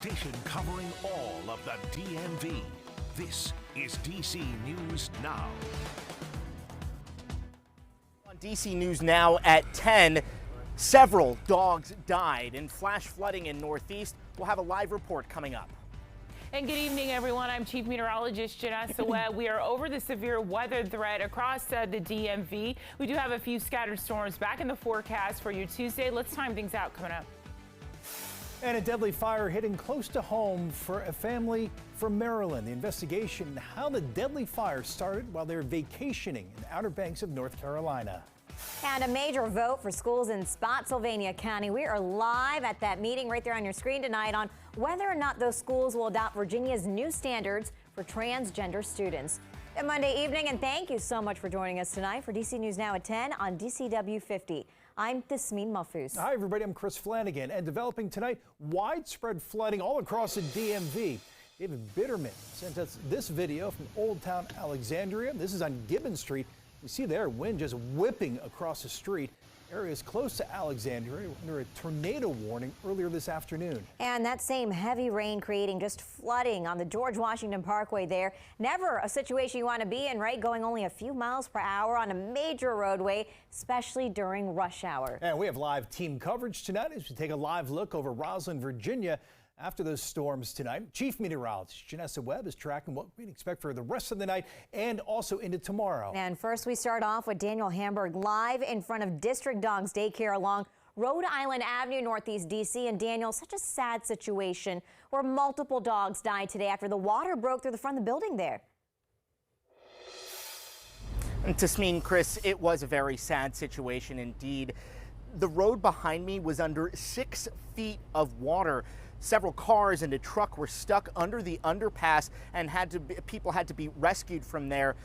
Station covering all of the DMV. This is DC News Now. On DC News Now at 10, several dogs died in flash flooding in Northeast. We'll have a live report coming up. And good evening, everyone. I'm Chief Meteorologist Janessa Webb. We are over the severe weather threat across the DMV. We do have a few scattered storms back in the forecast for you Tuesday. Let's time things out coming up. And a deadly fire hitting close to home for a family from Maryland. The investigation, how the deadly fire started while they were vacationing in the Outer Banks of North Carolina. And a major vote for schools in Spotsylvania County. We are live at that meeting right there on your screen tonight on whether or not those schools will adopt Virginia's new standards for transgender students. Good Monday evening, and thank you so much for joining us tonight for DC News Now at 10 on DCW 50. I'm Tasmin Mahfouz. Hi, everybody. I'm Chris Flanagan. And developing tonight, widespread flooding all across the DMV. David Bitterman sent us this video from Old Town Alexandria. This is on Gibbon Street. We see there wind just whipping across the street. Areas close to Alexandria were under a tornado warning earlier this afternoon. And that same heavy rain creating just flooding on the George Washington Parkway there. Never a situation you want to be in, right? Going only a few miles per hour on a major roadway, especially during rush hour. And we have live team coverage tonight as we take a live look over Roslyn, Virginia. After those storms tonight, Chief Meteorologist Janessa Webb is tracking what we can expect for the rest of the night and also into tomorrow. And first, we start off with Daniel Hamburg live in front of District Dogs Daycare along Rhode Island Avenue, Northeast D.C. And Daniel, such a sad situation where multiple dogs died today after the water broke through the front of the building there. And Tasmin, Chris, it was a very sad situation indeed. The road behind me was under 6 feet of water. Several cars and a truck were stuck under the underpass and people had to be rescued from there.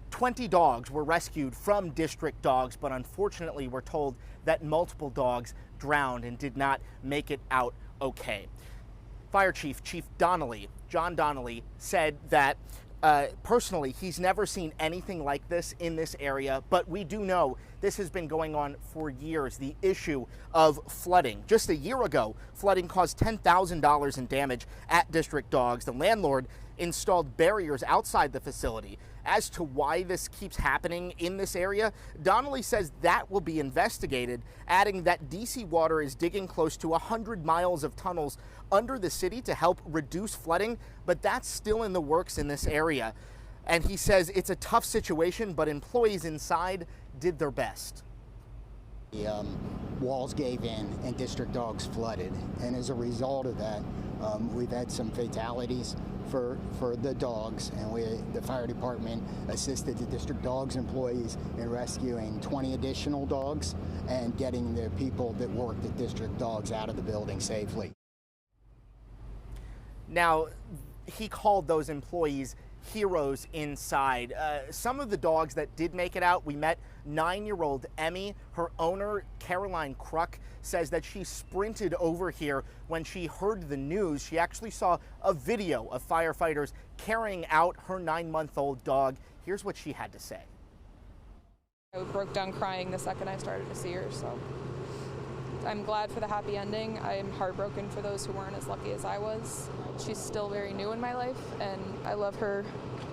20 dogs were rescued from District Dogs, but unfortunately we're told that multiple dogs drowned and did not make it out okay. Fire Chief Donnelly, John Donnelly, said that personally, he's never seen anything like this in this area, but we do know this has been going on for years, the issue of flooding. Just a year ago, flooding caused $10,000 in damage at District Dogs. The landlord installed barriers outside the facility. As to why this keeps happening in this area, Donnelly says that will be investigated, adding that DC Water is digging close to 100 miles of tunnels under the city to help reduce flooding, but that's still in the works in this area. And he says it's a tough situation, but employees inside did their best. The walls gave in and District Dogs flooded, and as a result of that, we've had some fatalities for the dogs, and the fire department assisted the District Dogs employees in rescuing 20 additional dogs and getting the people that worked at District Dogs out of the building safely. Now, he called those employees heroes inside. Some of the dogs that did make it out, we met 9-year-old Emmy. Her owner, Caroline Kruk, says that she sprinted over here when she heard the news. She actually saw a video of firefighters carrying out her 9-month-old dog. Here's what she had to say. I broke down crying the second I started to see her, so I'm glad for the happy ending. I am heartbroken for those who weren't as lucky as I was. She's still very new in my life, and I love her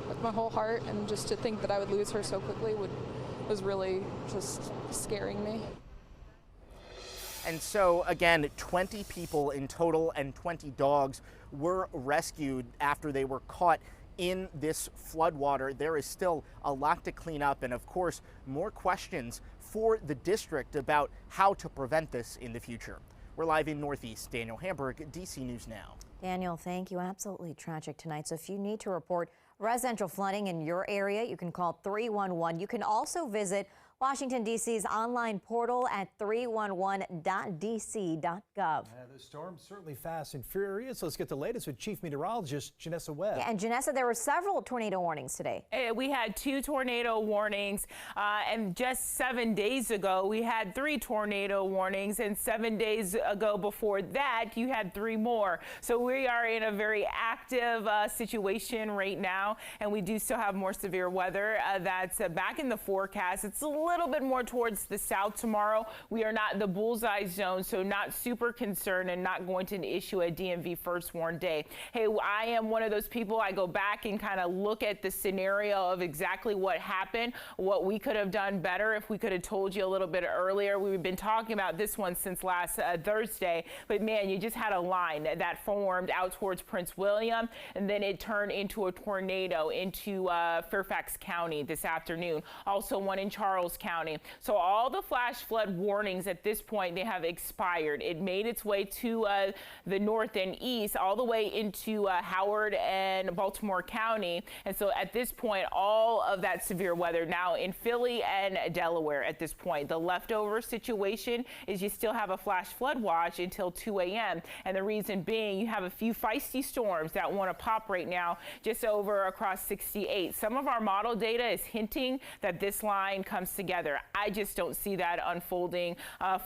with my whole heart, and just to think that I would lose her so quickly was really just scaring me. And so, again, 20 people in total and 20 dogs were rescued after they were caught in this floodwater. There is still a lot to clean up, and of course, more questions for the district about how to prevent this in the future. We're live in Northeast. Daniel Hamburg, DC News Now. Daniel, thank you. Absolutely tragic tonight. So if you need to report residential flooding in your area, you can call 311. You can also visit Washington, D.C.'s online portal at 311.dc.gov. The storm's certainly fast and furious. Let's get the latest with Chief Meteorologist Janessa Webb. Yeah, and Janessa, there were several tornado warnings today. We had 2 tornado warnings, and just 7 days ago, we had 3 tornado warnings, and 7 days ago before that, you had 3 more. So we are in a very active situation right now, and we do still have more severe weather that's back in the forecast. It's a little little bit more towards the south tomorrow. We are not in the bullseye zone, so not super concerned and not going to issue a DMV first warn day. Hey, I am one of those people. I go back and kind of look at the scenario of exactly what happened, what we could have done better if we could have told you a little bit earlier. We've been talking about this one since last Thursday, but man, you just had a line that formed out towards Prince William, and then it turned into a tornado into Fairfax County this afternoon. Also one in Charles County. So all the flash flood warnings at this point, they have expired. It made its way to the north and east, all the way into Howard and Baltimore County. And so at this point, all of that severe weather now in Philly and Delaware at this point. The leftover situation is you still have a flash flood watch until 2 a.m. And the reason being, you have a few feisty storms that want to pop right now just over across 68. Some of our model data is hinting that this line comes together. I just don't see that unfolding.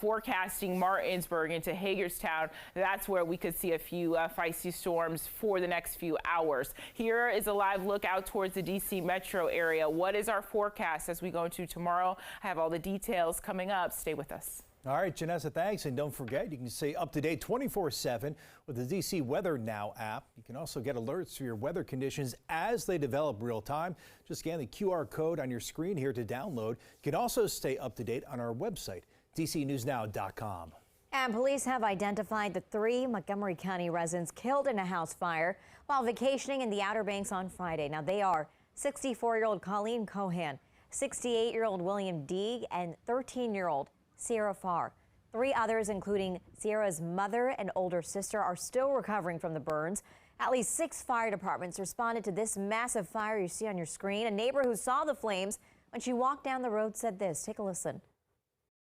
Forecasting Martinsburg into Hagerstown, that's where we could see a few feisty storms for the next few hours. Here is a live look out towards the D.C. metro area. What is our forecast as we go into tomorrow? I have all the details coming up. Stay with us. All right, Janessa, thanks. And don't forget, you can stay up to date 24/7 with the DC Weather Now app. You can also get alerts for your weather conditions as they develop real time. Just scan the QR code on your screen here to download. You can also stay up to date on our website, dcnewsnow.com. And police have identified the 3 Montgomery County residents killed in a house fire while vacationing in the Outer Banks on Friday. Now, they are 64-year-old Colleen Cohan, 68-year-old William Deeg, and 13-year-old Sierra Farr. 3 others, including Sierra's mother and older sister, are still recovering from the burns. At least 6 fire departments responded to this massive fire you see on your screen. A neighbor who saw the flames when she walked down the road said this. Take a listen.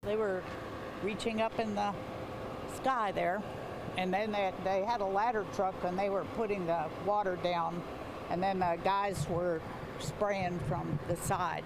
They were reaching up in the sky there, and then they had a ladder truck and they were putting the water down, and then the guys were spraying from the side.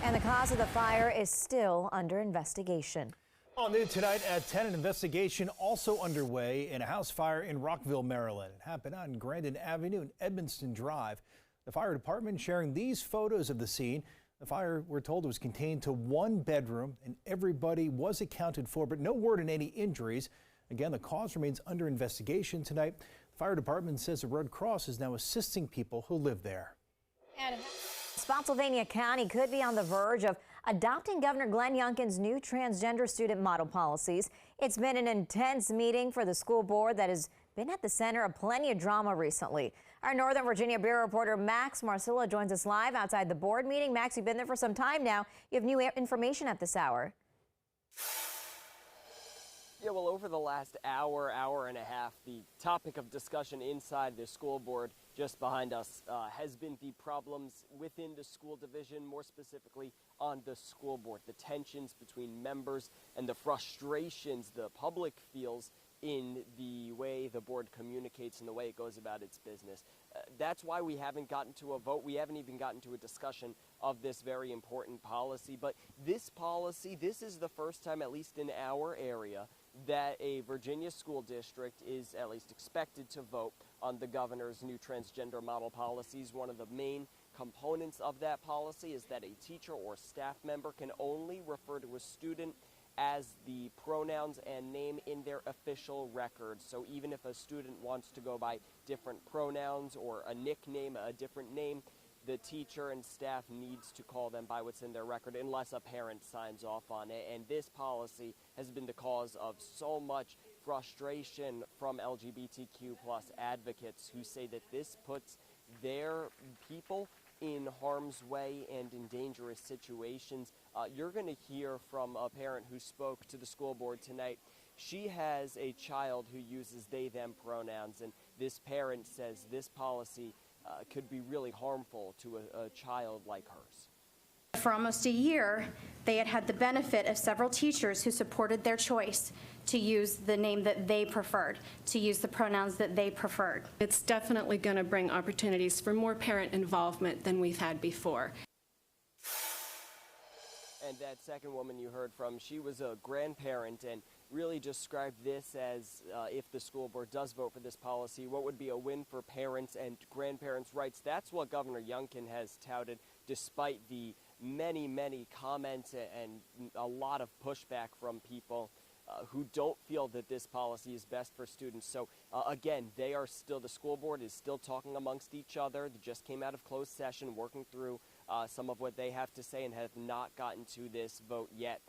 And the cause of the fire is still under investigation. All new tonight at 10, an investigation also underway in a house fire in Rockville, Maryland. It happened on Grandin Avenue and Edmonston Drive. The fire department sharing these photos of the scene. The fire, we're told, was contained to 1 bedroom and everybody was accounted for, but no word on any injuries. Again, the cause remains under investigation tonight. The fire department says the Red Cross is now assisting people who live there. And Spotsylvania County could be on the verge of adopting Governor Glenn Youngkin's new transgender student model policies. It's been an intense meeting for the school board that has been at the center of plenty of drama recently. Our Northern Virginia Bureau reporter Max Marcilla joins us live outside the board meeting. Max, you've been there for some time now. You have new information at this hour. Yeah, well, over the last hour and a half, the topic of discussion inside the school board just behind us has been the problems within the school division, more specifically on the school board, the tensions between members and the frustrations the public feels in the way the board communicates and the way it goes about its business. That's why we haven't gotten to a vote. We haven't even gotten to a discussion of this very important policy. But this policy, this is the first time, at least in our area, that a Virginia school district is at least expected to vote on the governor's new transgender model policies. One of the main components of that policy is that a teacher or staff member can only refer to a student as the pronouns and name in their official records. So even if a student wants to go by different pronouns or a nickname, a different name, the teacher and staff needs to call them by what's in their record unless a parent signs off on it. And this policy has been the cause of so much frustration from LGBTQ plus advocates who say that this puts their people in harm's way and in dangerous situations. You're going to hear from a parent who spoke to the school board tonight. She has a child who uses they, them pronouns, and this parent says this policy could be really harmful to a child like hers. For almost a year, they had had the benefit of several teachers who supported their choice to use the name that they preferred, to use the pronouns that they preferred. It's definitely going to bring opportunities for more parent involvement than we've had before. And that second woman you heard from, she was a grandparent and really described this as if the school board does vote for this policy, what would be a win for parents and grandparents' rights. That's what Governor Youngkin has touted, despite the many comments and a lot of pushback from people who don't feel that this policy is best for students. So again, the school board is still talking amongst each other. They just came out of closed session working through some of what they have to say and have not gotten to this vote yet.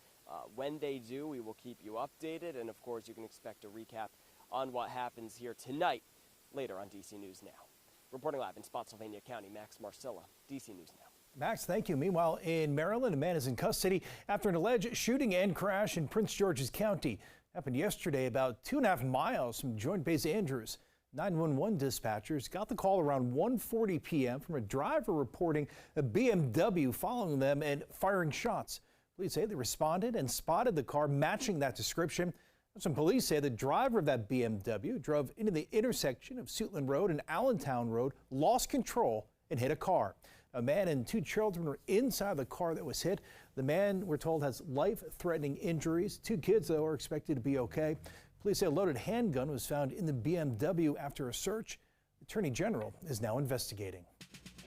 When they do, we will keep you updated, and of course you can expect a recap on what happens here tonight later on DC News Now. Reporting live in Spotsylvania County, Max Marcilla, DC News Now. Max, thank you. Meanwhile, in Maryland, a man is in custody after an alleged shooting and crash in Prince George's County. Happened yesterday about 2.5 miles from Joint Base Andrews. 911 dispatchers got the call around 1:40 p.m. from a driver reporting a BMW following them and firing shots. Police say they responded and spotted the car matching that description. Some police say the driver of that BMW drove into the intersection of Suitland Road and Allentown Road, lost control, and hit a car. A man and 2 children were inside the car that was hit. The man, we're told, has life-threatening injuries. 2 kids, though, are expected to be okay. Police say a loaded handgun was found in the BMW after a search. The Attorney General is now investigating.